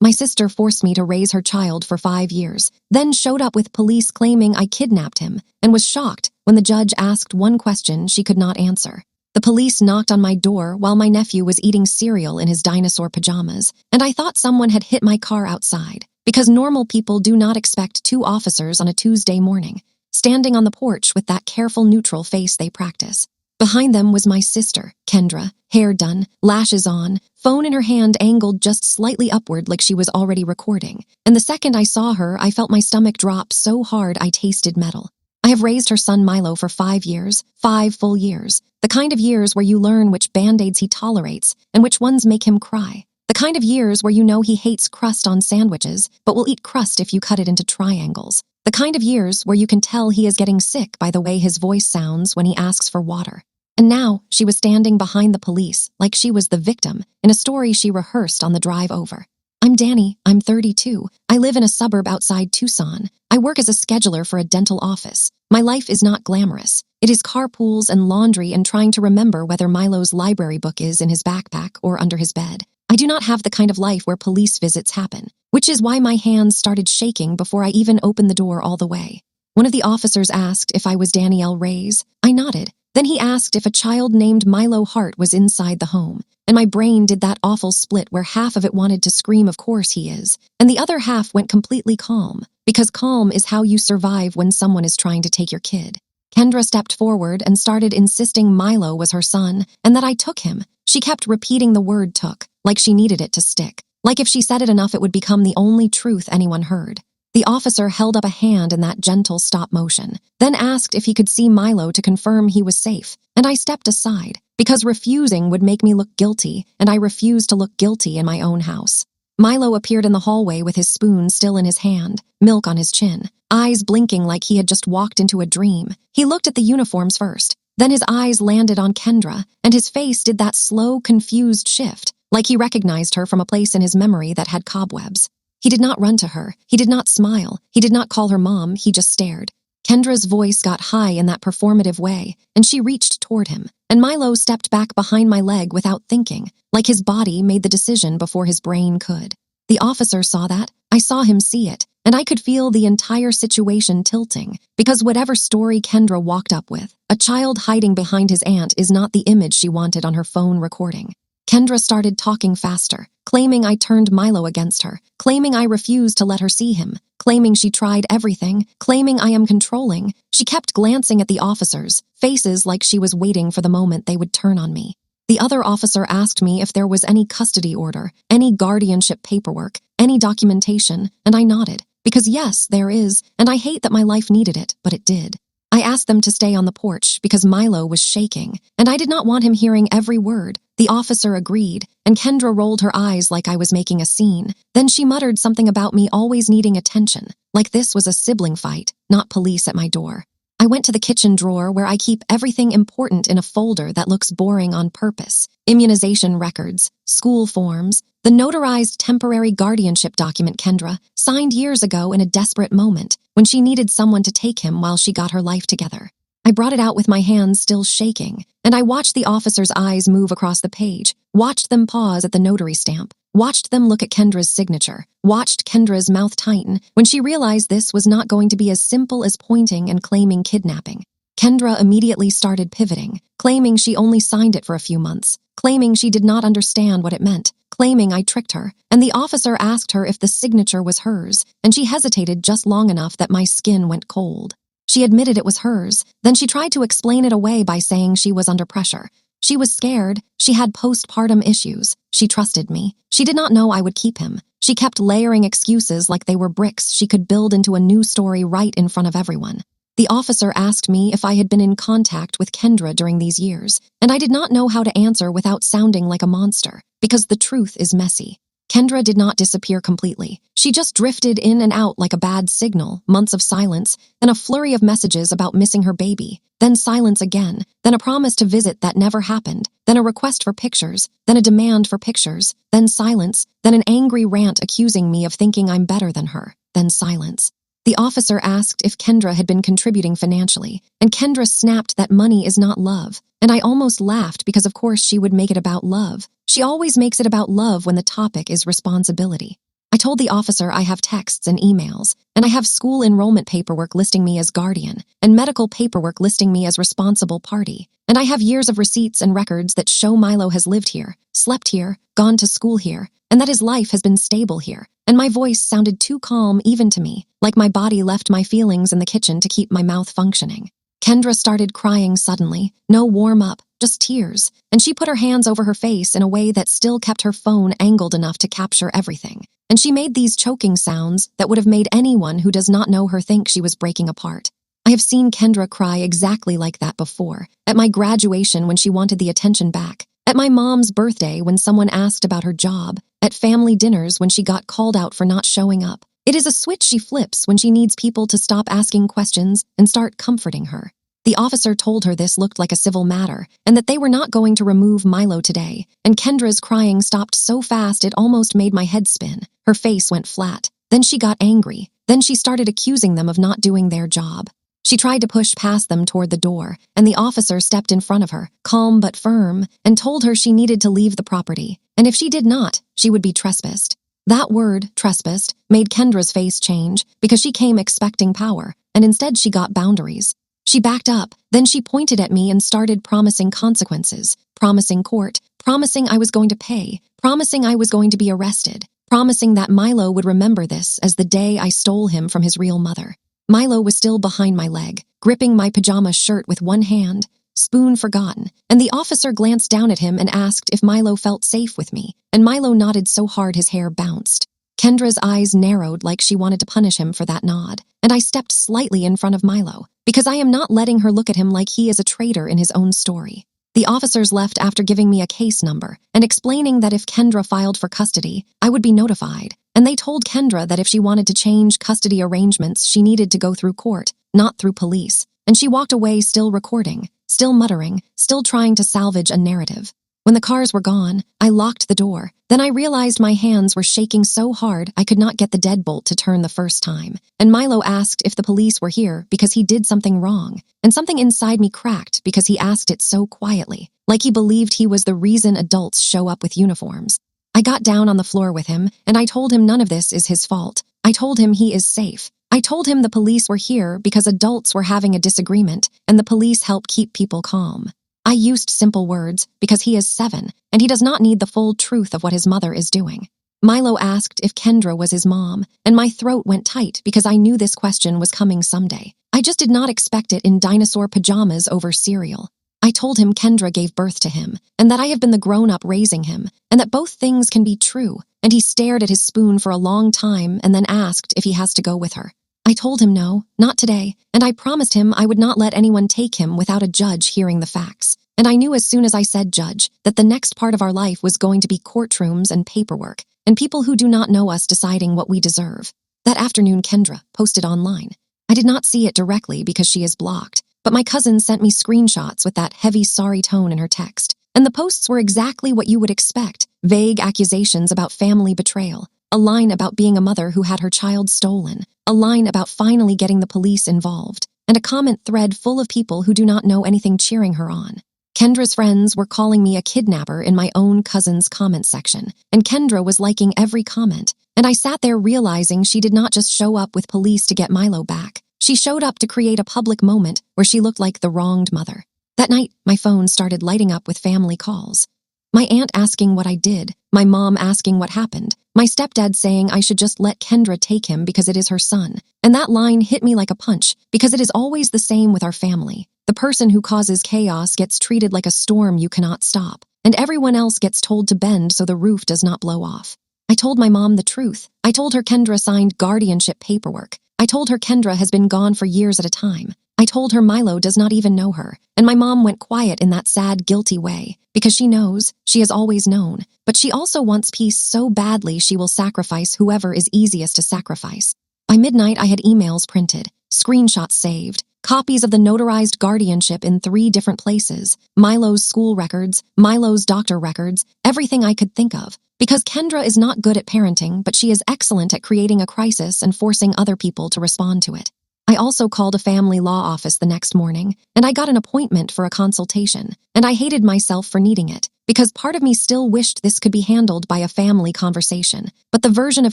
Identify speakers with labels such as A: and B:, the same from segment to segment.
A: My sister forced me to raise her child for 5 years, then showed up with police claiming I kidnapped him, and was shocked when the judge asked one question she could not answer. The police knocked on my door while my nephew was eating cereal in his dinosaur pajamas, and I thought someone had hit my car outside, because normal people do not expect 2 officers on a Tuesday morning, standing on the porch with that careful, neutral face they practice. Behind them was my sister, Kendra, hair done, lashes on, phone in her hand angled just slightly upward like she was already recording. And the second I saw her, I felt my stomach drop so hard I tasted metal. I have raised her son Milo for 5 years, 5 full years, the kind of years where you learn which band-aids he tolerates and which ones make him cry. The kind of years where you know he hates crust on sandwiches, but will eat crust if you cut it into triangles. The kind of years where you can tell he is getting sick by the way his voice sounds when he asks for water. And now she was standing behind the police like she was the victim in a story she rehearsed on the drive over. I'm Danny, I'm 32. I live in a suburb outside Tucson. I work as a scheduler for a dental office. My life is not glamorous. It is carpools and laundry and trying to remember whether Milo's library book is in his backpack or under his bed. I do not have the kind of life where police visits happen, which is why my hands started shaking before I even opened the door all the way. One of the officers asked if I was Danielle Reyes. I nodded. Then he asked if a child named Milo Hart was inside the home, and my brain did that awful split where half of it wanted to scream, "Of course he is," and the other half went completely calm, because calm is how you survive when someone is trying to take your kid. Kendra stepped forward and started insisting Milo was her son and that I took him. She kept repeating the word took, like she needed it to stick, like if she said it enough it would become the only truth anyone heard. The officer held up a hand in that gentle stop motion, then asked if he could see Milo to confirm he was safe, and I stepped aside, because refusing would make me look guilty, and I refused to look guilty in my own house. Milo appeared in the hallway with his spoon still in his hand, milk on his chin, eyes blinking like he had just walked into a dream. He looked at the uniforms first, then his eyes landed on Kendra, and his face did that slow, confused shift, like he recognized her from a place in his memory that had cobwebs. He did not run to her. He did not smile. He did not call her mom. He just stared. Kendra's voice got high in that performative way, and she reached toward him, and Milo stepped back behind my leg without thinking, like his body made the decision before his brain could. The officer saw that. I saw him see it, and I could feel the entire situation tilting, because whatever story Kendra walked up with, a child hiding behind his aunt is not the image she wanted on her phone recording. Kendra started talking faster, claiming I turned Milo against her, claiming I refused to let her see him, claiming she tried everything, claiming I am controlling. She kept glancing at the officers, faces like she was waiting for the moment they would turn on me. The other officer asked me if there was any custody order, any guardianship paperwork, any documentation, and I nodded, because yes, there is, and I hate that my life needed it, but it did. I asked them to stay on the porch because Milo was shaking, and I did not want him hearing every word. The officer agreed, and Kendra rolled her eyes like I was making a scene. Then she muttered something about me always needing attention, like this was a sibling fight, not police at my door. I went to the kitchen drawer where I keep everything important in a folder that looks boring on purpose. Immunization records, school forms, the notarized temporary guardianship document Kendra signed years ago in a desperate moment when she needed someone to take him while she got her life together. I brought it out with my hands still shaking, and I watched the officer's eyes move across the page, watched them pause at the notary stamp, watched them look at Kendra's signature, watched Kendra's mouth tighten when she realized this was not going to be as simple as pointing and claiming kidnapping. Kendra immediately started pivoting, claiming she only signed it for a few months, claiming she did not understand what it meant, claiming I tricked her, and the officer asked her if the signature was hers, and she hesitated just long enough that my skin went cold. She admitted it was hers, then she tried to explain it away by saying she was under pressure. She was scared, she had postpartum issues, she trusted me, she did not know I would keep him. She kept layering excuses like they were bricks she could build into a new story right in front of everyone. The officer asked me if I had been in contact with Kendra during these years, and I did not know how to answer without sounding like a monster, because the truth is messy. Kendra did not disappear completely. She just drifted in and out like a bad signal, months of silence, then a flurry of messages about missing her baby, then silence again, then a promise to visit that never happened, then a request for pictures, then a demand for pictures, then silence, then an angry rant accusing me of thinking I'm better than her, then silence. The officer asked if Kendra had been contributing financially, and Kendra snapped that money is not love, and I almost laughed because of course she would make it about love. She always makes it about love when the topic is responsibility. I told the officer I have texts and emails, and I have school enrollment paperwork listing me as guardian, and medical paperwork listing me as responsible party, and I have years of receipts and records that show Milo has lived here, slept here, gone to school here, and that his life has been stable here, and my voice sounded too calm even to me, like my body left my feelings in the kitchen to keep my mouth functioning. Kendra started crying suddenly, no warm-up, just tears, and she put her hands over her face in a way that still kept her phone angled enough to capture everything. And she made these choking sounds that would have made anyone who does not know her think she was breaking apart. I have seen Kendra cry exactly like that before, at my graduation when she wanted the attention back, at my mom's birthday when someone asked about her job, at family dinners when she got called out for not showing up. It is a switch she flips when she needs people to stop asking questions and start comforting her. The officer told her this looked like a civil matter and that they were not going to remove Milo today, and Kendra's crying stopped so fast it almost made my head spin. Her face went flat. Then she got angry. Then she started accusing them of not doing their job. She tried to push past them toward the door, and the officer stepped in front of her, calm but firm, and told her she needed to leave the property, and if she did not, she would be trespassed. That word, trespassed, made Kendra's face change because she came expecting power, and instead she got boundaries. She backed up, then she pointed at me and started promising consequences, promising court, promising I was going to pay, promising I was going to be arrested, promising that Milo would remember this as the day I stole him from his real mother. Milo was still behind my leg, gripping my pajama shirt with one hand, spoon forgotten, and the officer glanced down at him and asked if Milo felt safe with me, and Milo nodded so hard his hair bounced. Kendra's eyes narrowed like she wanted to punish him for that nod, and I stepped slightly in front of Milo, because I am not letting her look at him like he is a traitor in his own story. The officers left after giving me a case number and explaining that if Kendra filed for custody, I would be notified, and they told Kendra that if she wanted to change custody arrangements, she needed to go through court, not through police, and she walked away still recording, still muttering, still trying to salvage a narrative. When the cars were gone, I locked the door. Then I realized my hands were shaking so hard I could not get the deadbolt to turn the first time. And Milo asked if the police were here because he did something wrong. And something inside me cracked because he asked it so quietly, like he believed he was the reason adults show up with uniforms. I got down on the floor with him, and I told him none of this is his fault. I told him he is safe. I told him the police were here because adults were having a disagreement, and the police help keep people calm. I used simple words because he is 7, and he does not need the full truth of what his mother is doing. Milo asked if Kendra was his mom, and my throat went tight because I knew this question was coming someday. I just did not expect it in dinosaur pajamas over cereal. I told him Kendra gave birth to him, and that I have been the grown-up raising him, and that both things can be true, and he stared at his spoon for a long time and then asked if he has to go with her. I told him no, not today, and I promised him I would not let anyone take him without a judge hearing the facts. And I knew as soon as I said judge that the next part of our life was going to be courtrooms and paperwork, and people who do not know us deciding what we deserve. That afternoon Kendra posted online. I did not see it directly because she is blocked, but my cousin sent me screenshots with that heavy sorry tone in her text. And the posts were exactly what you would expect, vague accusations about family betrayal, a line about being a mother who had her child stolen, a line about finally getting the police involved, and a comment thread full of people who do not know anything cheering her on. Kendra's friends were calling me a kidnapper in my own cousin's comment section, and Kendra was liking every comment, and I sat there realizing she did not just show up with police to get Milo back. She showed up to create a public moment where she looked like the wronged mother. That night, my phone started lighting up with family calls. My aunt asking what I did, my mom asking what happened, my stepdad saying I should just let Kendra take him because it is her son. And that line hit me like a punch, because it is always the same with our family. The person who causes chaos gets treated like a storm you cannot stop, and everyone else gets told to bend so the roof does not blow off. I told my mom the truth. I told her Kendra signed guardianship paperwork. I told her Kendra has been gone for years at a time. I told her Milo does not even know her, and my mom went quiet in that sad, guilty way, because she knows, she has always known, but she also wants peace so badly she will sacrifice whoever is easiest to sacrifice. By midnight, I had emails printed, screenshots saved, copies of the notarized guardianship in 3 different places, Milo's school records, Milo's doctor records, everything I could think of, because Kendra is not good at parenting, but she is excellent at creating a crisis and forcing other people to respond to it. I also called a family law office the next morning, and I got an appointment for a consultation, and I hated myself for needing it, because part of me still wished this could be handled by a family conversation. But the version of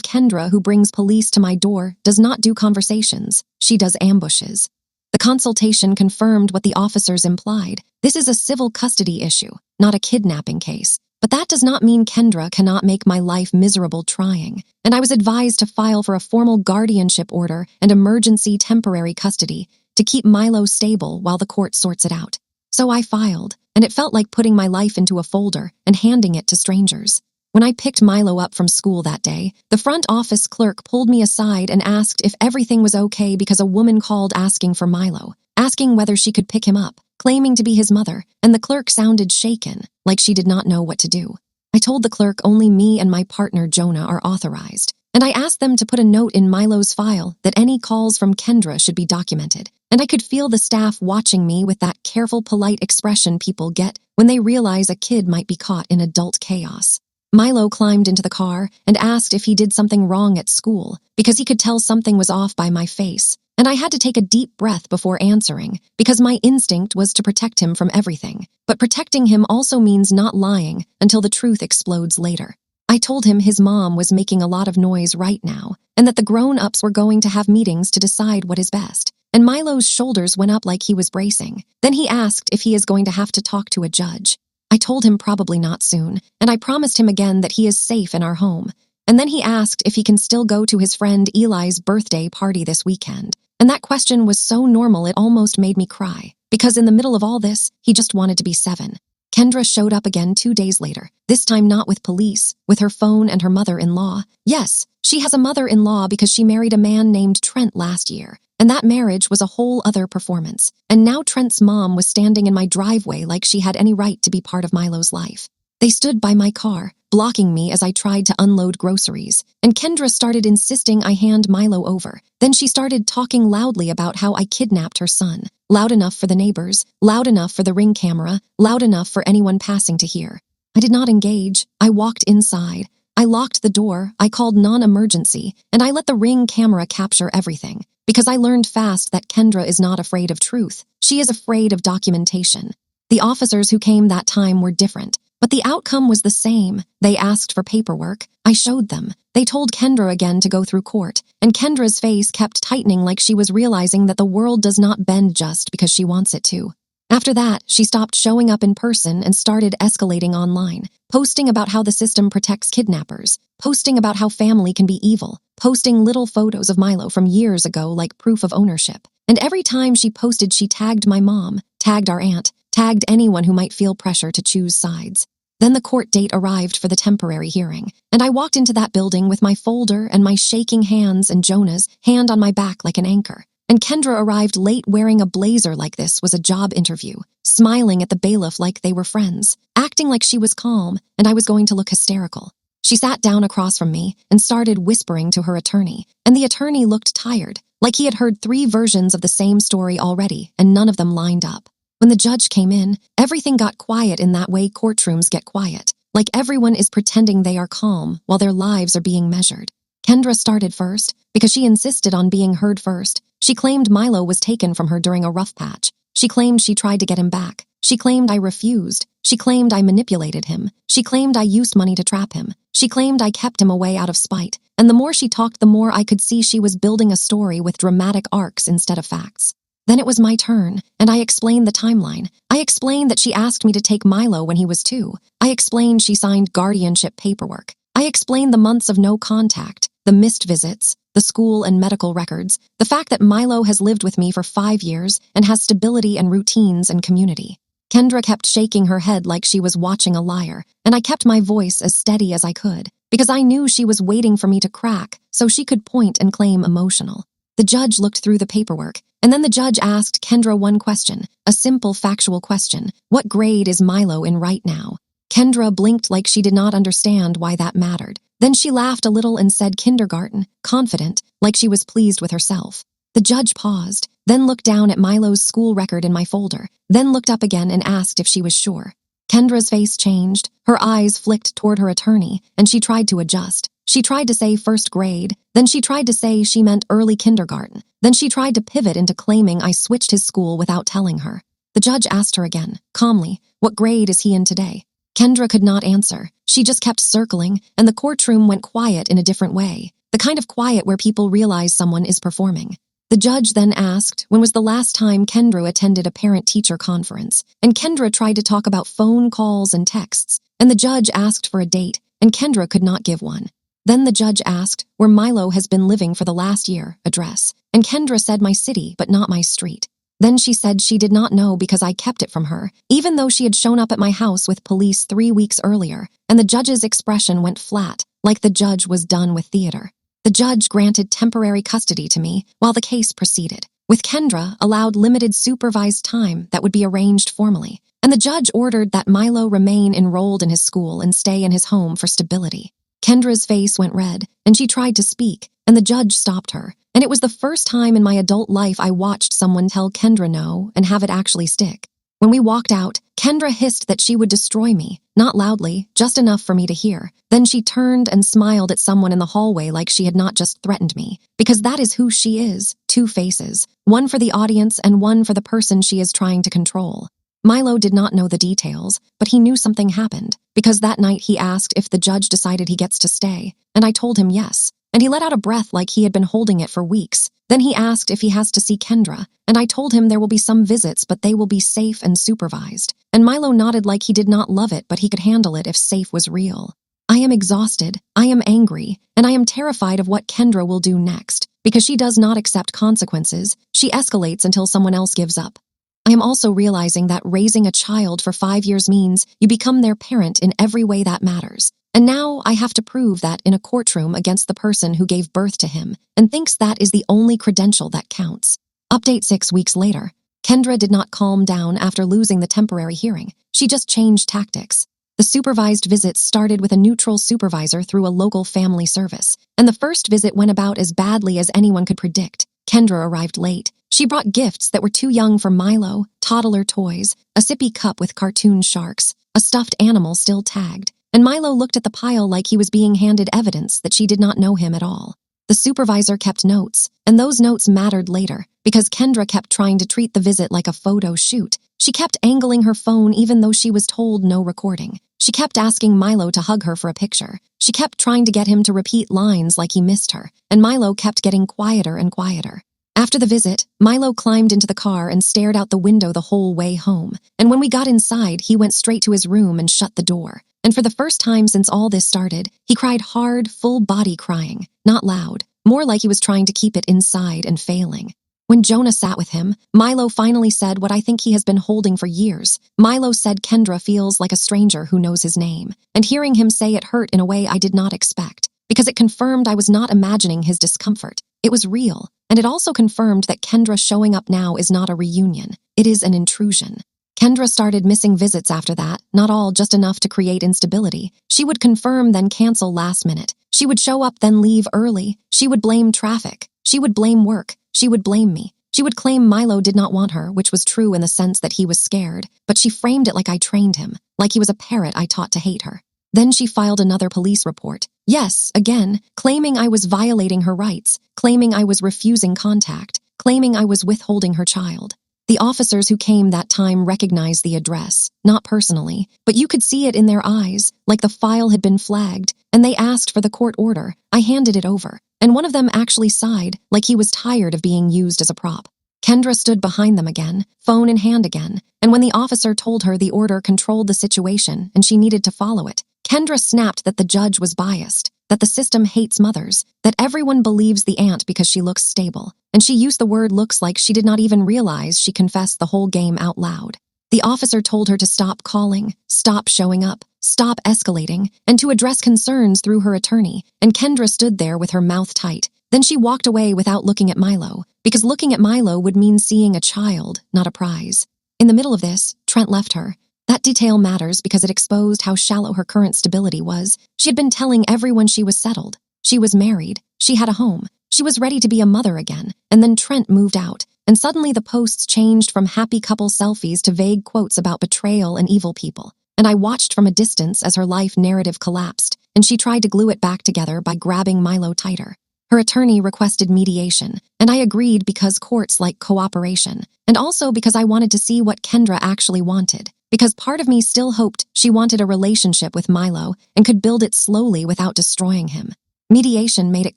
A: Kendra who brings police to my door does not do conversations, she does ambushes. The consultation confirmed what the officers implied. This is a civil custody issue, not a kidnapping case. But that does not mean Kendra cannot make my life miserable trying, and I was advised to file for a formal guardianship order and emergency temporary custody to keep Milo stable while the court sorts it out. So I filed, and it felt like putting my life into a folder and handing it to strangers. When I picked Milo up from school that day, the front office clerk pulled me aside and asked if everything was okay because a woman called asking for Milo, asking whether she could pick him up, claiming to be his mother, and the clerk sounded shaken, like she did not know what to do. I told the clerk only me and my partner Jonah are authorized, and I asked them to put a note in Milo's file that any calls from Kendra should be documented, and I could feel the staff watching me with that careful, polite expression people get when they realize a kid might be caught in adult chaos. Milo climbed into the car and asked if he did something wrong at school, because he could tell something was off by my face, and I had to take a deep breath before answering, because my instinct was to protect him from everything. But protecting him also means not lying until the truth explodes later. I told him his mom was making a lot of noise right now, and that the grown-ups were going to have meetings to decide what is best. And Milo's shoulders went up like he was bracing. Then he asked if he is going to have to talk to a judge. I told him probably not soon, and I promised him again that he is safe in our home. And then he asked if he can still go to his friend Eli's birthday party this weekend. And that question was so normal it almost made me cry, because in the middle of all this, he just wanted to be 7. Kendra showed up again 2 days later, this time not with police, with her phone and her mother-in-law. Yes, she has a mother-in-law because she married a man named Trent last year, and that marriage was a whole other performance. And now Trent's mom was standing in my driveway like she had any right to be part of Milo's life. They stood by my car, blocking me as I tried to unload groceries, and Kendra started insisting I hand Milo over. Then she started talking loudly about how I kidnapped her son. Loud enough for the neighbors, loud enough for the Ring camera, loud enough for anyone passing to hear. I did not engage. I walked inside. I locked the door, I called non-emergency, and I let the Ring camera capture everything. Because I learned fast that Kendra is not afraid of truth. She is afraid of documentation. The officers who came that time were different, but the outcome was the same. They asked for paperwork. I showed them. They told Kendra again to go through court, and Kendra's face kept tightening like she was realizing that the world does not bend just because she wants it to. After that, she stopped showing up in person and started escalating online, posting about how the system protects kidnappers, posting about how family can be evil, posting little photos of Milo from years ago like proof of ownership. And every time she posted, she tagged my mom, tagged our aunt, tagged anyone who might feel pressure to choose sides. Then the court date arrived for the temporary hearing, and I walked into that building with my folder and my shaking hands and Jonah's hand on my back like an anchor. And Kendra arrived late wearing a blazer like this was a job interview, smiling at the bailiff like they were friends, acting like she was calm and I was going to look hysterical. She sat down across from me and started whispering to her attorney, and the attorney looked tired, like he had heard 3 versions of the same story already and none of them lined up. When the judge came in, everything got quiet in that way courtrooms get quiet, like everyone is pretending they are calm while their lives are being measured. Kendra started first because she insisted on being heard first. She claimed Milo was taken from her during a rough patch. She claimed she tried to get him back. She claimed I refused. She claimed I manipulated him. She claimed I used money to trap him. She claimed I kept him away out of spite. And the more she talked, the more I could see she was building a story with dramatic arcs instead of facts. Then it was my turn, and I explained the timeline. I explained that she asked me to take Milo when he was 2. I explained she signed guardianship paperwork. I explained the months of no contact, the missed visits, the school and medical records, the fact that Milo has lived with me for 5 years and has stability and routines and community. Kendra kept shaking her head like she was watching a liar, and I kept my voice as steady as I could, because I knew she was waiting for me to crack so she could point and claim emotional. The judge looked through the paperwork, and then the judge asked Kendra one question, a simple factual question. What grade is Milo in right now? Kendra blinked like she did not understand why that mattered. Then she laughed a little and said kindergarten, confident, like she was pleased with herself. The judge paused, then looked down at Milo's school record in my folder, then looked up again and asked if she was sure. Kendra's face changed, her eyes flicked toward her attorney, and she tried to adjust. She tried to say first grade, then she tried to say she meant early kindergarten, then she tried to pivot into claiming I switched his school without telling her. The judge asked her again, calmly, what grade is he in today? Kendra could not answer. She just kept circling, and the courtroom went quiet in a different way, the kind of quiet where people realize someone is performing. The judge then asked when was the last time Kendra attended a parent-teacher conference, and Kendra tried to talk about phone calls and texts, and the judge asked for a date, and Kendra could not give one. Then the judge asked where Milo has been living for the last year, address, and Kendra said my city but not my street. Then she said she did not know because I kept it from her, even though she had shown up at my house with police 3 weeks earlier, and the judge's expression went flat, like the judge was done with theater. The judge granted temporary custody to me while the case proceeded, with Kendra allowed limited supervised time that would be arranged formally, and the judge ordered that Milo remain enrolled in his school and stay in his home for stability. Kendra's face went red, and she tried to speak, and the judge stopped her, and it was the first time in my adult life I watched someone tell Kendra no and have it actually stick. When we walked out, Kendra hissed that she would destroy me, not loudly, just enough for me to hear. Then she turned and smiled at someone in the hallway like she had not just threatened me, because that is who she is, 2 faces, one for the audience and one for the person she is trying to control. Milo did not know the details, but he knew something happened, because that night he asked if the judge decided he gets to stay, and I told him yes, and he let out a breath like he had been holding it for weeks. Then he asked if he has to see Kendra, and I told him there will be some visits but they will be safe and supervised, and Milo nodded like he did not love it but he could handle it if safe was real. I am exhausted, I am angry, and I am terrified of what Kendra will do next, because she does not accept consequences, she escalates until someone else gives up. I am also realizing that raising a child for 5 years means you become their parent in every way that matters. And now I have to prove that in a courtroom against the person who gave birth to him and thinks that is the only credential that counts. Update 6 weeks later. Kendra did not calm down after losing the temporary hearing. She just changed tactics. The supervised visits started with a neutral supervisor through a local family service, and the first visit went about as badly as anyone could predict. Kendra arrived late. She brought gifts that were too young for Milo, toddler toys, a sippy cup with cartoon sharks, a stuffed animal still tagged, and Milo looked at the pile like he was being handed evidence that she did not know him at all. The supervisor kept notes, and those notes mattered later, because Kendra kept trying to treat the visit like a photo shoot. She kept angling her phone even though she was told no recording. She kept asking Milo to hug her for a picture. She kept trying to get him to repeat lines like he missed her, and Milo kept getting quieter and quieter. After the visit, Milo climbed into the car and stared out the window the whole way home, and when we got inside, he went straight to his room and shut the door. And for the first time since all this started, he cried hard, full-body crying, not loud, more like he was trying to keep it inside and failing. When Jonah sat with him, Milo finally said what I think he has been holding for years. Milo said Kendra feels like a stranger who knows his name, and hearing him say it hurt in a way I did not expect, because it confirmed I was not imagining his discomfort. It was real, and it also confirmed that Kendra showing up now is not a reunion. It is an intrusion. Kendra started missing visits after that, not all, just enough to create instability. She would confirm, then cancel last minute. She would show up, then leave early. She would blame traffic. She would blame work. She would blame me. She would claim Milo did not want her, which was true in the sense that he was scared, but she framed it like I trained him, like he was a parrot I taught to hate her. Then she filed another police report. Yes, again, claiming I was violating her rights, claiming I was refusing contact, claiming I was withholding her child. The officers who came that time recognized the address, not personally, but you could see it in their eyes, like the file had been flagged, and they asked for the court order. I handed it over, and one of them actually sighed, like he was tired of being used as a prop. Kendra stood behind them again, phone in hand again, and when the officer told her the order controlled the situation and she needed to follow it, Kendra snapped that the judge was biased, that the system hates mothers, that everyone believes the aunt because she looks stable, and she used the word looks like she did not even realize she confessed the whole game out loud. The officer told her to stop calling, stop showing up, stop escalating, and to address concerns through her attorney, and Kendra stood there with her mouth tight. Then she walked away without looking at Milo, because looking at Milo would mean seeing a child, not a prize. In the middle of this, Trent left her. That detail matters because it exposed how shallow her current stability was. She had been telling everyone she was settled. She was married. She had a home. She was ready to be a mother again. And then Trent moved out. And suddenly the posts changed from happy couple selfies to vague quotes about betrayal and evil people. and I watched from a distance as her life narrative collapsed, and she tried to glue it back together by grabbing Milo tighter. Her attorney requested mediation, and I agreed because courts like cooperation, and also because I wanted to see what Kendra actually wanted, because part of me still hoped she wanted a relationship with Milo and could build it slowly without destroying him. Mediation made it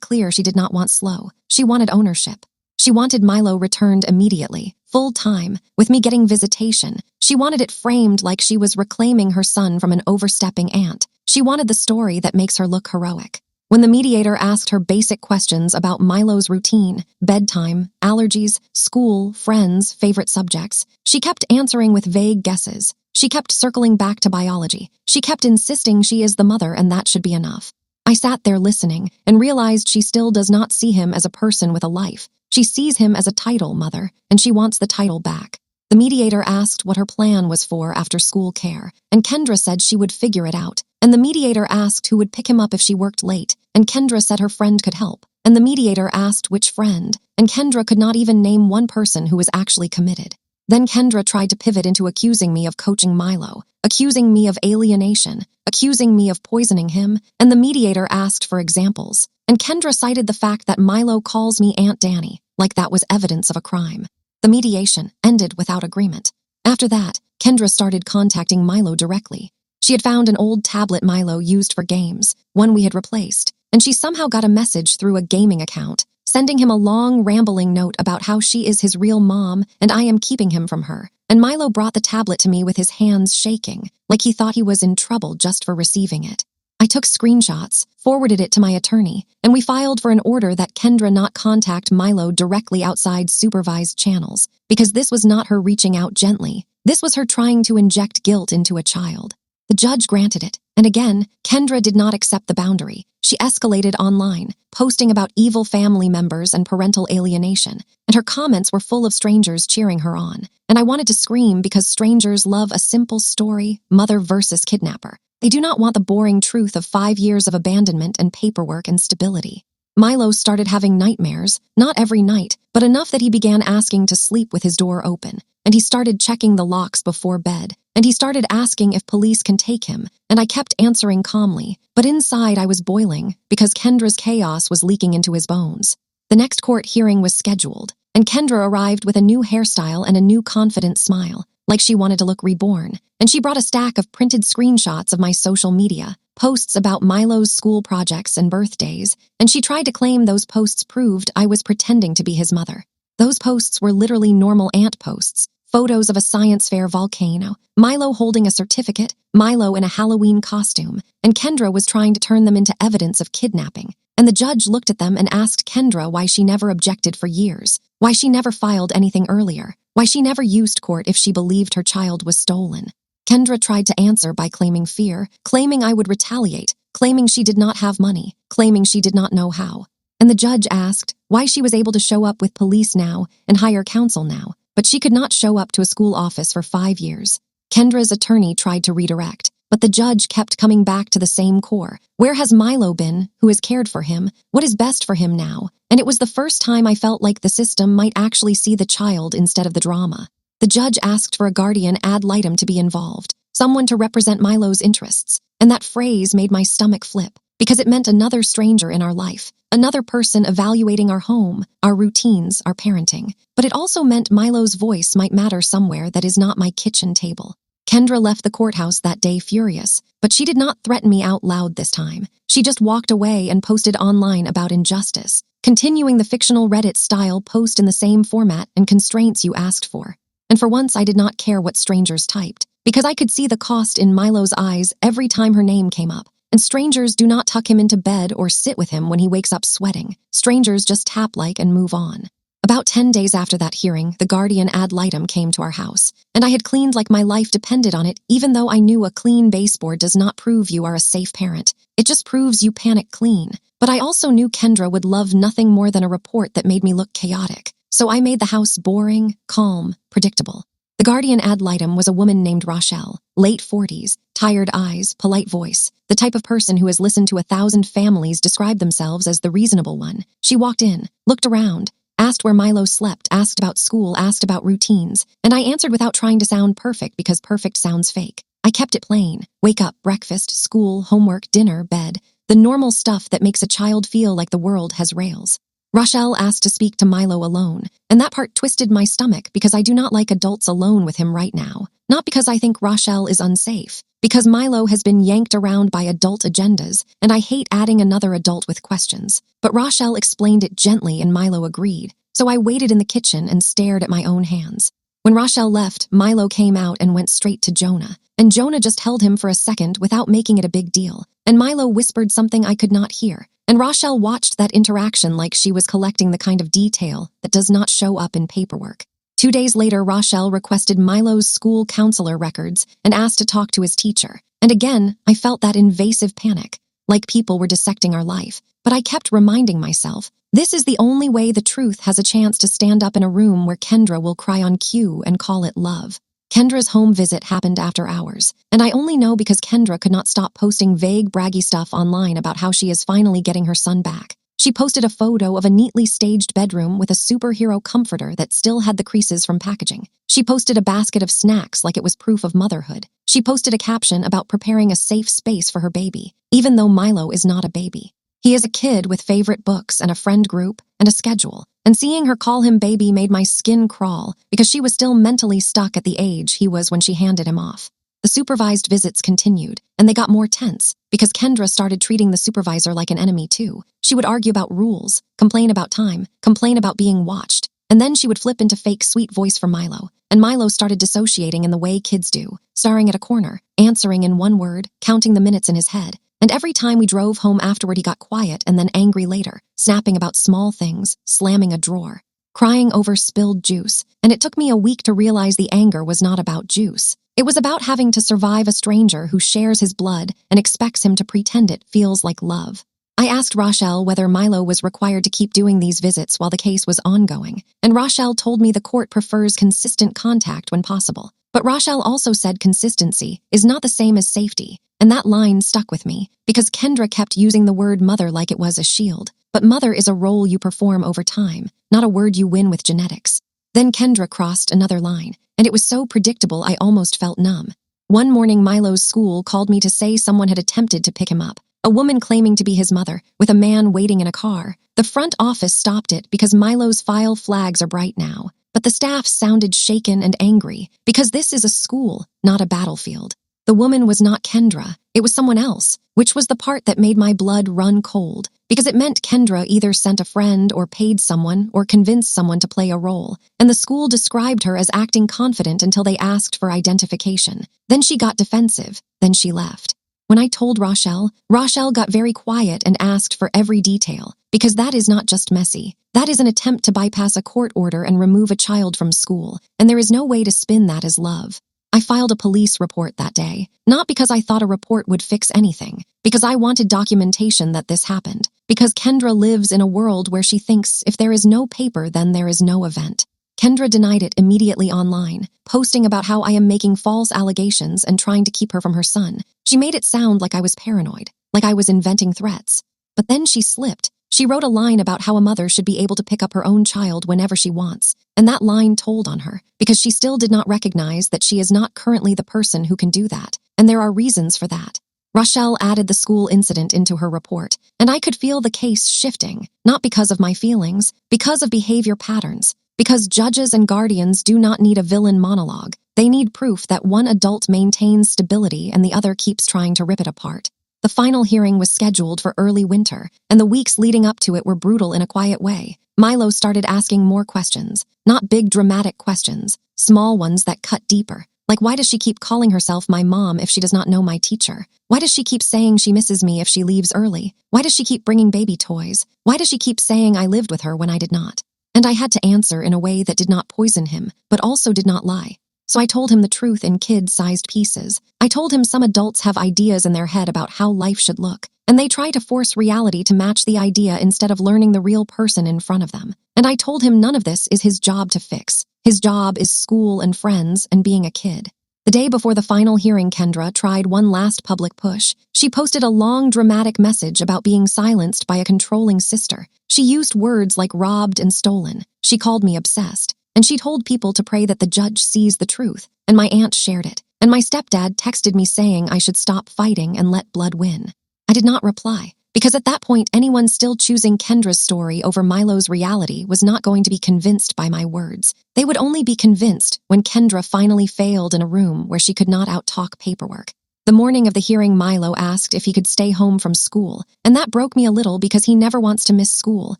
A: clear she did not want slow. She wanted ownership. She wanted Milo returned immediately, full time, with me getting visitation. She wanted it framed like she was reclaiming her son from an overstepping aunt. She wanted the story that makes her look heroic. When the mediator asked her basic questions about Milo's routine, bedtime, allergies, school, friends, favorite subjects, she kept answering with vague guesses. She kept circling back to biology. She kept insisting she is the mother and that should be enough. I sat there listening and realized she still does not see him as a person with a life. She sees him as a title, mother, and she wants the title back. The mediator asked what her plan was for after-school care, and Kendra said she would figure it out. And the mediator asked who would pick him up if she worked late, and Kendra said her friend could help. And the mediator asked which friend, and Kendra could not even name one person who was actually committed. Then Kendra tried to pivot into accusing me of coaching Milo, accusing me of alienation, accusing me of poisoning him, and the mediator asked for examples. And Kendra cited the fact that Milo calls me Aunt Danny, like that was evidence of a crime. The mediation ended without agreement. After that, Kendra started contacting Milo directly. She had found an old tablet Milo used for games, one we had replaced, and she somehow got a message through a gaming account, sending him a long, rambling note about how she is his real mom and I am keeping him from her. And Milo brought the tablet to me with his hands shaking, like he thought he was in trouble just for receiving it. I took screenshots, forwarded it to my attorney, and we filed for an order that Kendra not contact Milo directly outside supervised channels, because this was not her reaching out gently. This was her trying to inject guilt into a child. The judge granted it, and again, Kendra did not accept the boundary. She escalated online, posting about evil family members and parental alienation, and her comments were full of strangers cheering her on. And I wanted to scream because strangers love a simple story, mother versus kidnapper. They do not want the boring truth of 5 years of abandonment and paperwork and stability. Milo started having nightmares, not every night, but enough that he began asking to sleep with his door open, and he started checking the locks before bed, and he started asking if police can take him, and I kept answering calmly, but inside I was boiling because Kendra's chaos was leaking into his bones. The next court hearing was scheduled, and Kendra arrived with a new hairstyle and a new confident smile, like she wanted to look reborn, and she brought a stack of printed screenshots of my social media, posts about Milo's school projects and birthdays, and she tried to claim those posts proved I was pretending to be his mother. Those posts were literally normal aunt posts, photos of a science fair volcano, Milo holding a certificate, Milo in a Halloween costume, and Kendra was trying to turn them into evidence of kidnapping. And the judge looked at them and asked Kendra why she never objected for years, why she never filed anything earlier, why she never used court if she believed her child was stolen. Kendra tried to answer by claiming fear, claiming I would retaliate, claiming she did not have money, claiming she did not know how. And the judge asked why she was able to show up with police now and hire counsel now, but she could not show up to a school office for 5 years. Kendra's attorney tried to redirect, but the judge kept coming back to the same core. Where has Milo been? Who has cared for him? What is best for him now? And it was the first time I felt like the system might actually see the child instead of the drama. The judge asked for a guardian ad litem to be involved, someone to represent Milo's interests, and that phrase made my stomach flip, because it meant another stranger in our life, another person evaluating our home, our routines, our parenting. But it also meant Milo's voice might matter somewhere that is not my kitchen table. Kendra left the courthouse that day furious, but she did not threaten me out loud this time. She just walked away and posted online about injustice, continuing the fictional Reddit-style post in the same format and constraints you asked for. And for once I did not care what strangers typed, because I could see the cost in Milo's eyes every time her name came up. And strangers do not tuck him into bed or sit with him when he wakes up sweating. Strangers just tap like and move on. About 10 days after that hearing, the guardian ad litem came to our house, and I had cleaned like my life depended on it, even though I knew a clean baseboard does not prove you are a safe parent. It just proves you panic clean. But I also knew Kendra would love nothing more than a report that made me look chaotic. So I made the house boring, calm, predictable. The guardian ad litem was a woman named Rochelle, late 40s, tired eyes, polite voice, the type of person who has listened to 1,000 families describe themselves as the reasonable one. She walked in, looked around, asked where Milo slept, asked about school, asked about routines, and I answered without trying to sound perfect because perfect sounds fake. I kept it plain. Wake up, breakfast, school, homework, dinner, bed. The normal stuff that makes a child feel like the world has rails. Rochelle asked to speak to Milo alone, and that part twisted my stomach because I do not like adults alone with him right now. Not because I think Rochelle is unsafe, because Milo has been yanked around by adult agendas, and I hate adding another adult with questions. But Rochelle explained it gently and Milo agreed, so I waited in the kitchen and stared at my own hands. When Rochelle left, Milo came out and went straight to Jonah, and Jonah just held him for a second without making it a big deal, and Milo whispered something I could not hear. And Rochelle watched that interaction like she was collecting the kind of detail that does not show up in paperwork. 2 days later, Rochelle requested Milo's school counselor records and asked to talk to his teacher. And again, I felt that invasive panic, like people were dissecting our life. But I kept reminding myself, this is the only way the truth has a chance to stand up in a room where Kendra will cry on cue and call it love. Kendra's home visit happened after hours, and I only know because Kendra could not stop posting vague, braggy stuff online about how she is finally getting her son back. She posted a photo of a neatly staged bedroom with a superhero comforter that still had the creases from packaging. She posted a basket of snacks like it was proof of motherhood. She posted a caption about preparing a safe space for her baby, even though Milo is not a baby. He is a kid with favorite books and a friend group and a schedule, and seeing her call him baby made my skin crawl because she was still mentally stuck at the age he was when she handed him off. The supervised visits continued, and they got more tense because Kendra started treating the supervisor like an enemy too. She would argue about rules, complain about time, complain about being watched, and then she would flip into fake sweet voice for Milo, and Milo started dissociating in the way kids do, staring at a corner, answering in one word, counting the minutes in his head. And every time we drove home afterward, he got quiet and then angry later, snapping about small things, slamming a drawer, crying over spilled juice. And it took me a week to realize the anger was not about juice. It was about having to survive a stranger who shares his blood and expects him to pretend it feels like love. I asked Rochelle whether Milo was required to keep doing these visits while the case was ongoing, and Rochelle told me the court prefers consistent contact when possible. But Rochelle also said consistency is not the same as safety, and that line stuck with me because Kendra kept using the word mother like it was a shield. But mother is a role you perform over time, not a word you win with genetics. Then Kendra crossed another line, and it was so predictable I almost felt numb. One morning, Milo's school called me to say someone had attempted to pick him up, a woman claiming to be his mother, with a man waiting in a car. The front office stopped it because Milo's file flags are bright now, but the staff sounded shaken and angry because this is a school, not a battlefield. The woman was not Kendra, it was someone else, which was the part that made my blood run cold, because it meant Kendra either sent a friend or paid someone or convinced someone to play a role, and the school described her as acting confident until they asked for identification. Then she got defensive, then she left. When I told Rochelle, Rochelle got very quiet and asked for every detail, because that is not just messy. That is an attempt to bypass a court order and remove a child from school, and there is no way to spin that as love. I filed a police report that day, not because I thought a report would fix anything, because I wanted documentation that this happened, because Kendra lives in a world where she thinks if there is no paper, then there is no event. Kendra denied it immediately online, posting about how I am making false allegations and trying to keep her from her son. She made it sound like I was paranoid, like I was inventing threats. But then she slipped. She wrote a line about how a mother should be able to pick up her own child whenever she wants, and that line told on her, because she still did not recognize that she is not currently the person who can do that, and there are reasons for that. Rochelle added the school incident into her report, and I could feel the case shifting, not because of my feelings, because of behavior patterns, because judges and guardians do not need a villain monologue. They need proof that one adult maintains stability and the other keeps trying to rip it apart. The final hearing was scheduled for early winter, and the weeks leading up to it were brutal in a quiet way. Milo started asking more questions, not big dramatic questions, small ones that cut deeper. Like, why does she keep calling herself my mom if she does not know my teacher? Why does she keep saying she misses me if she leaves early? Why does she keep bringing baby toys? Why does she keep saying I lived with her when I did not? And I had to answer in a way that did not poison him, but also did not lie. So I told him the truth in kid-sized pieces. I told him some adults have ideas in their head about how life should look, and they try to force reality to match the idea instead of learning the real person in front of them. And I told him none of this is his job to fix. His job is school and friends and being a kid. The day before the final hearing, Kendra tried one last public push. She posted a long, dramatic message about being silenced by a controlling sister. She used words like robbed and stolen. She called me obsessed. And she told people to pray that the judge sees the truth, and my aunt shared it. and my stepdad texted me saying I should stop fighting and let blood win. I did not reply, because at that point anyone still choosing Kendra's story over Milo's reality was not going to be convinced by my words. They would only be convinced when Kendra finally failed in a room where she could not out-talk paperwork. The morning of the hearing, Milo asked if he could stay home from school, and that broke me a little because he never wants to miss school.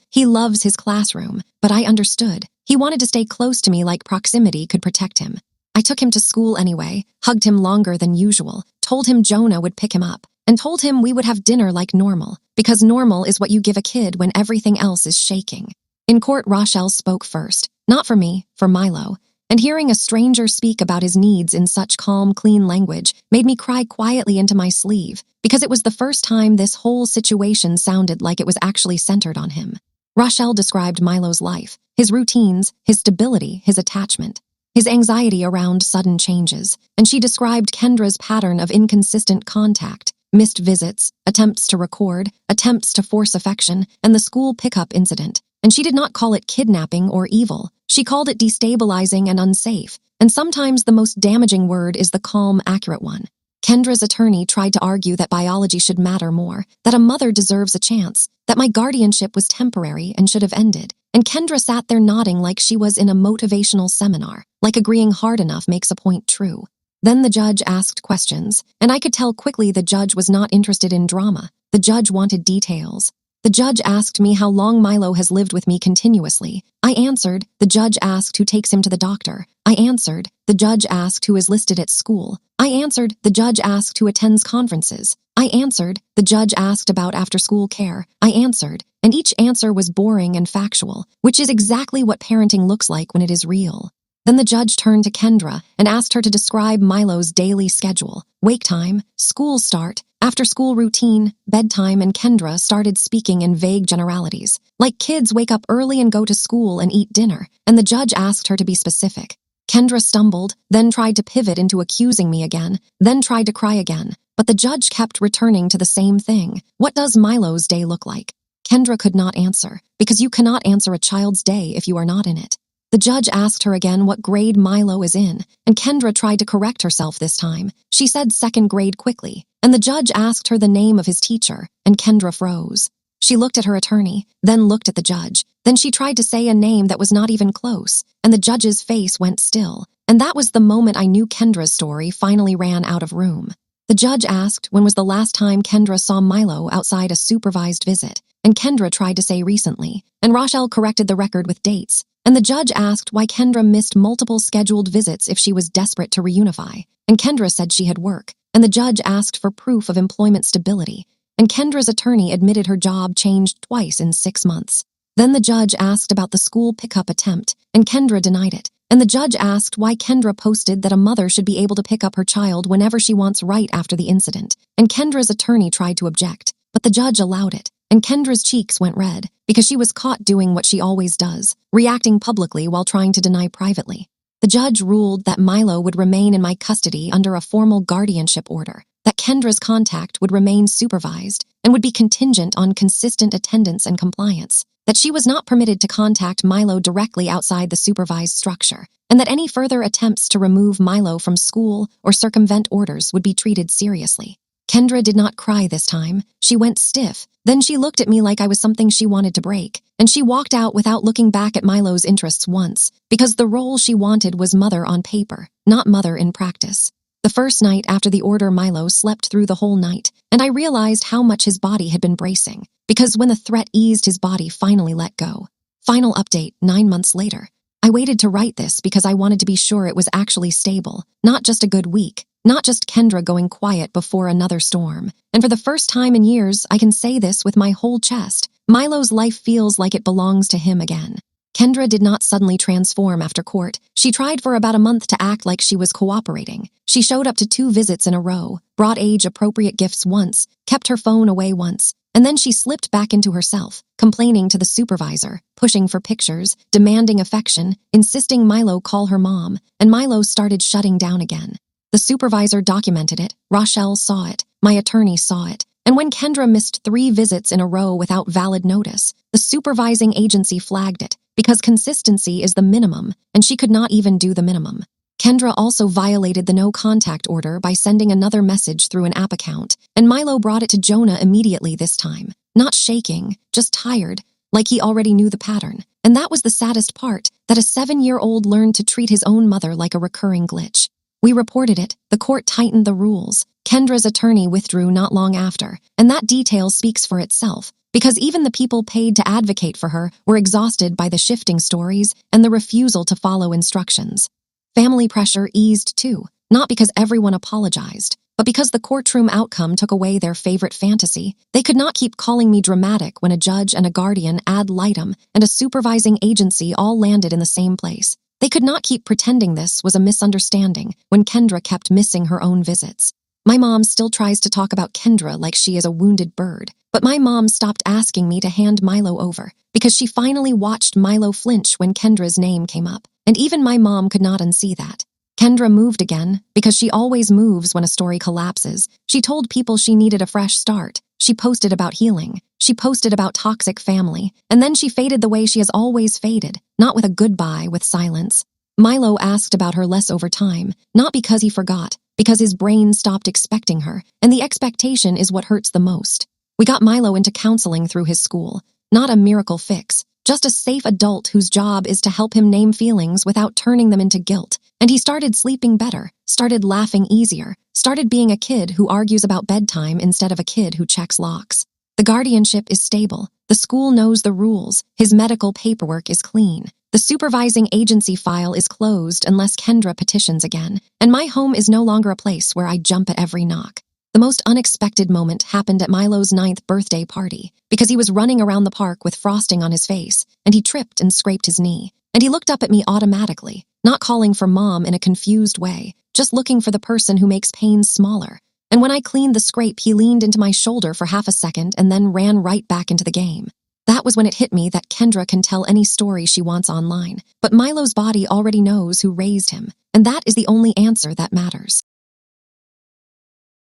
A: He loves his classroom, but I understood. He wanted to stay close to me like proximity could protect him. I took him to school anyway, hugged him longer than usual, told him Jonah would pick him up, and told him we would have dinner like normal, because normal is what you give a kid when everything else is shaking. In court, Rochelle spoke first, not for me, for Milo, and hearing a stranger speak about his needs in such calm, clean language made me cry quietly into my sleeve, because it was the first time this whole situation sounded like it was actually centered on him. Rochelle described Milo's life, his routines, his stability, his attachment, his anxiety around sudden changes, and she described Kendra's pattern of inconsistent contact, missed visits, attempts to record, attempts to force affection, and the school pickup incident. And she did not call it kidnapping or evil. She called it destabilizing and unsafe, and sometimes the most damaging word is the calm, accurate one. Kendra's attorney tried to argue that biology should matter more, that a mother deserves a chance, that my guardianship was temporary and should have ended, and Kendra sat there nodding like she was in a motivational seminar, like agreeing hard enough makes a point true. Then the judge asked questions, and I could tell quickly the judge was not interested in drama. The judge wanted details. The judge asked me how long Milo has lived with me continuously. I answered. The judge asked who takes him to the doctor. I answered. The judge asked who is listed at school. I answered. The judge asked who attends conferences. I answered. The judge asked about after-school care. I answered. And each answer was boring and factual, which is exactly what parenting looks like when it is real. Then the judge turned to Kendra and asked her to describe Milo's daily schedule, wake time, school start, after-school routine, bedtime, and Kendra started speaking in vague generalities, like kids wake up early and go to school and eat dinner, and the judge asked her to be specific. Kendra stumbled, then tried to pivot into accusing me again, then tried to cry again, but the judge kept returning to the same thing. What does Milo's day look like? Kendra could not answer, because you cannot answer a child's day if you are not in it. The judge asked her again what grade Milo is in, and Kendra tried to correct herself this time. She said second grade quickly, and the judge asked her the name of his teacher, and Kendra froze. She looked at her attorney, then looked at the judge. Then she tried to say a name that was not even close, and the judge's face went still. And that was the moment I knew Kendra's story finally ran out of room. The judge asked when was the last time Kendra saw Milo outside a supervised visit, and Kendra tried to say recently, and Rochelle corrected the record with dates. And the judge asked why Kendra missed multiple scheduled visits if she was desperate to reunify, and Kendra said she had work, and the judge asked for proof of employment stability, and Kendra's attorney admitted her job changed twice in 6 months. Then the judge asked about the school pickup attempt, and Kendra denied it, and the judge asked why Kendra posted that a mother should be able to pick up her child whenever she wants right after the incident, and Kendra's attorney tried to object, but the judge allowed it. And Kendra's cheeks went red, because she was caught doing what she always does, reacting publicly while trying to deny privately. The judge ruled that Milo would remain in my custody under a formal guardianship order, that Kendra's contact would remain supervised and would be contingent on consistent attendance and compliance, that she was not permitted to contact Milo directly outside the supervised structure, and that any further attempts to remove Milo from school or circumvent orders would be treated seriously. Kendra did not cry this time. She went stiff. Then she looked at me like I was something she wanted to break, and she walked out without looking back at Milo's interests once, because the role she wanted was mother on paper, not mother in practice. The first night after the order, Milo slept through the whole night, and I realized how much his body had been bracing, because when the threat eased, his body finally let go. Final update, 9 months later. I waited to write this because I wanted to be sure it was actually stable, not just a good week. Not just Kendra going quiet before another storm. And for the first time in years, I can say this with my whole chest. Milo's life feels like it belongs to him again. Kendra did not suddenly transform after court. She tried for about a month to act like she was cooperating. She showed up to 2 visits in a row, brought age-appropriate gifts once, kept her phone away once, and then she slipped back into herself, complaining to the supervisor, pushing for pictures, demanding affection, insisting Milo call her mom, and Milo started shutting down again. The supervisor documented it, Rochelle saw it, my attorney saw it, and when Kendra missed 3 visits in a row without valid notice, the supervising agency flagged it, because consistency is the minimum, and she could not even do the minimum. Kendra also violated the no contact order by sending another message through an app account, and Milo brought it to Jonah immediately this time. Not shaking, just tired, like he already knew the pattern. And that was the saddest part, that a 7-year-old learned to treat his own mother like a recurring glitch. We reported it, the court tightened the rules. Kendra's attorney withdrew not long after, and that detail speaks for itself, because even the people paid to advocate for her were exhausted by the shifting stories and the refusal to follow instructions. Family pressure eased too, not because everyone apologized, but because the courtroom outcome took away their favorite fantasy. They could not keep calling me dramatic when a judge and a guardian ad litem and a supervising agency all landed in the same place. They could not keep pretending this was a misunderstanding when Kendra kept missing her own visits. My mom still tries to talk about Kendra like she is a wounded bird, but my mom stopped asking me to hand Milo over because she finally watched Milo flinch when Kendra's name came up, and even my mom could not unsee that. Kendra moved again because she always moves when a story collapses. She told people she needed a fresh start. She posted about healing. She posted about toxic family. And then she faded the way she has always faded, not with a goodbye, with silence. Milo asked about her less over time, not because he forgot, because his brain stopped expecting her, and the expectation is what hurts the most. We got Milo into counseling through his school, not a miracle fix, just a safe adult whose job is to help him name feelings without turning them into guilt. And he started sleeping better, started laughing easier, started being a kid who argues about bedtime instead of a kid who checks locks. The guardianship is stable. The school knows the rules. His medical paperwork is clean. The supervising agency file is closed unless Kendra petitions again. And my home is no longer a place where I jump at every knock. The most unexpected moment happened at Milo's 9th birthday party, because he was running around the park with frosting on his face, and he tripped and scraped his knee. And he looked up at me automatically, not calling for mom in a confused way, just looking for the person who makes pain smaller. And when I cleaned the scrape, he leaned into my shoulder for half a second and then ran right back into the game. That was when it hit me that Kendra can tell any story she wants online, but Milo's body already knows who raised him, and that is the only answer that matters.